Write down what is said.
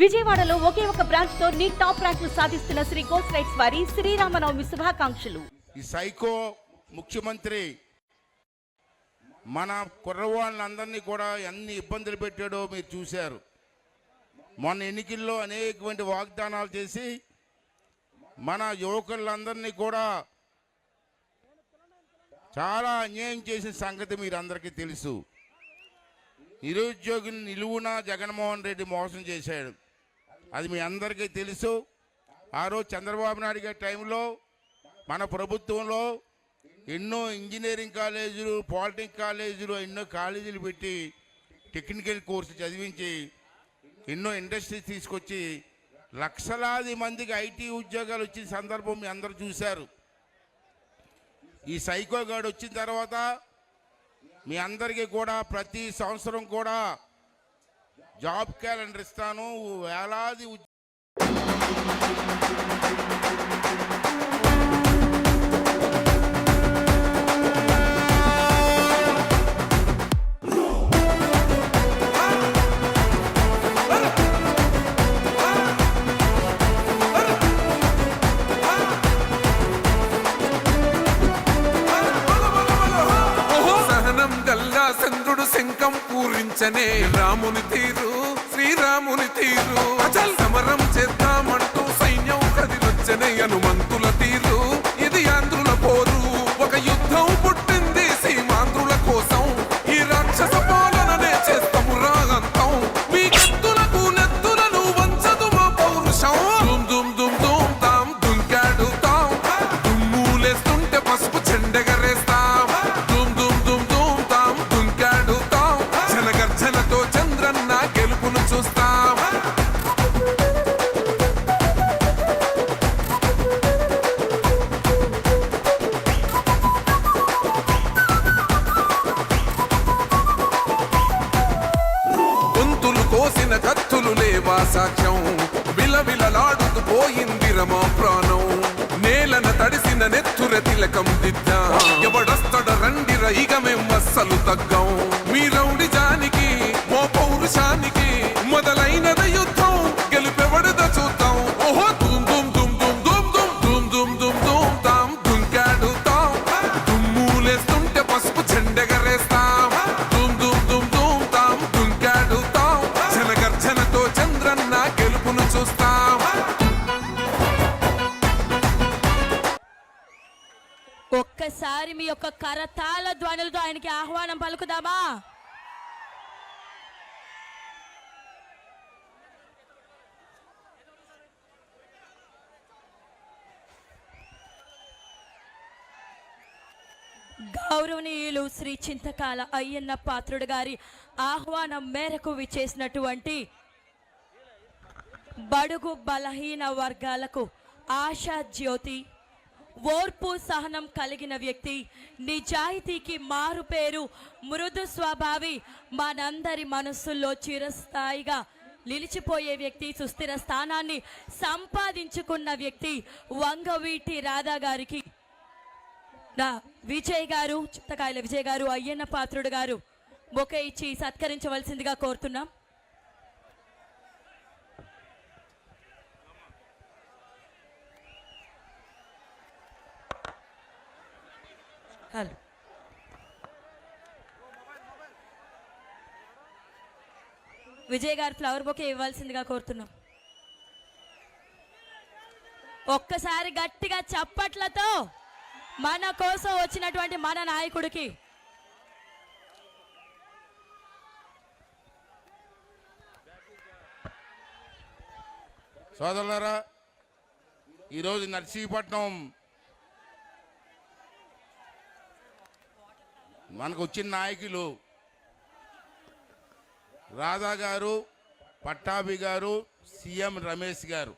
విజయవాడలో ఒకే ఒక బ్రాంచ్ తో నీట్ టాప్ ర్యాంకులు సాధిస్తున్న శ్రీ గోల్డ్ రైట్స్ వారి శ్రీరామనవమి శుభాకాంక్షలు. ఈ సైకో ముఖ్యమంత్రి మన కుర్రవాళ్ళందరినీ కూడా ఎన్ని ఇబ్బందులు పెట్టాడో మీరు చూశారు. మొన్న ఎన్నికల్లో అనేకమైన వాగ్దానాలు చేసి మన యువకులందరినీ కూడా చాలా అన్యాయం చేసిన సంగతి మీరు అందరికీ తెలుసు. నిరుద్యోగిని నిలువున జగన్మోహన్ రెడ్డి మోసం చేశాడు, అది మీ అందరికీ తెలుసు. ఆ రోజు చంద్రబాబు నాయుడు గారి టైంలో మన ప్రభుత్వంలో ఎన్నో ఇంజనీరింగ్ కాలేజీలు, పాలిటెక్నిక్ కాలేజీలు, ఎన్నో కాలేజీలు పెట్టి టెక్నికల్ కోర్సు చదివించి ఎన్నో ఇండస్ట్రీస్ తీసుకొచ్చి లక్షలాది మందికి ఐటీ ఉద్యోగాలు వచ్చిన సందర్భం మీ అందరూ చూశారు. ఈ సైకో గార్డ్ వచ్చిన తర్వాత మీ అందరికీ కూడా ప్రతి సంవత్సరం కూడా జాబ్ క్యాలెండర్ ఇస్తాను. వేలాది చంద్రుడు శంఖం పూరించనే రాముని తీరు, శ్రీరాముని తీరు. అచల్ సమరం చేద్దామంటూ సైన్యం కదిలొచ్చనే హనుమంతుల తీరు. ఇది ఆంధ్రుల పోరు, ఒక యుద్ధం పుట్టింది సీమాంధ్రుల కోసం. ఈ రాక్షస పాలననే చేస్తాము రాగంతం. మీ కత్తులకు నెత్తులను వంచదు మా పౌరుషం. దుమ్ దుమ్ దుమ్ దుమ్ తాం దుంకాడు తాం, దుమ్ములేస్తుంటే పసుపు చెండెగరేస్తాం. దుమ్ దుమ్ దుమ్ దుమ్ తాం దుంకాడు తాం, జనగర్జనతో చంద్రన్న గెలుపును చూస్తాం. గొంతులు కోసిన కత్తులు లేవా సాక్ష్యం, విలవిలలాడుతూ పోయింది రమా ప్రాణం. నేలన తడిసిన నెత్తుర తిలకం దిద్దా, ఎవడొస్తడ రండిర ఇక మేం అస్సలు తగ్గం. మీ రౌడి జానికి మో పౌరుషానికి మొదలైనద యుద్ధం, గెలుపెవడద చూద్దాం. ఓహో దుమ్ దుమ్ దుమ్ దుమ్ దుమ్ దుమ్ దుమ్ దుమ్ దుమ్ దుమ్ తాం దుంకాడు తాం, దుమ్ములేస్తుంటే పసుపు చెండెగరేస్తాం. దుమ్ దుమ్ దుమ్ దుమ్ తాం దుంకాడు తాం, జనగర్జనతో చంద్రన్న గెలుపును చూస్తాం. ఒక్కసారి మీ యొక్క కరతాళ ధ్వనులతో ఆయనకి ఆహ్వానం పలుకుదామా? గౌరవనీయులు శ్రీ చింతకాల అయ్యన్న పాత్రుడు గారి ఆహ్వానం మేరకు విచ్చేసినటువంటి బడుగు బలహీన వర్గాలకు ఆశా జ్యోతి, ఓర్పు సహనం కలిగిన వ్యక్తి, నిజాయితీకి మారు పేరు, మృదు స్వభావి, మనందరి మనస్సుల్లో చిరస్థాయిగా నిలిచిపోయే వ్యక్తి, సుస్థిర స్థానాన్ని సంపాదించుకున్న వ్యక్తి వంగవీటి రాధా గారికి నా విజయ్ గారు, చింతకాయల విజయ్ గారు, అయ్యన్న పాత్రుడు గారు బొకే ఇచ్చి సత్కరించవలసిందిగా కోరుతున్నాం. హలో విజయ్ గారు ఫ్లవర్ బొకే ఇవ్వాల్సిందిగా కోరుతున్నాం. ఒక్కసారి గట్టిగా చప్పట్లతో మన కోసం వచ్చినటువంటి మన నాయకుడికి సోదరులారా, ఈరోజు నర్సీపట్నం మనకు వచ్చిన నాయకులు రాధా గారు, పట్టాభి గారు, సీఎం రమేష్ గారు.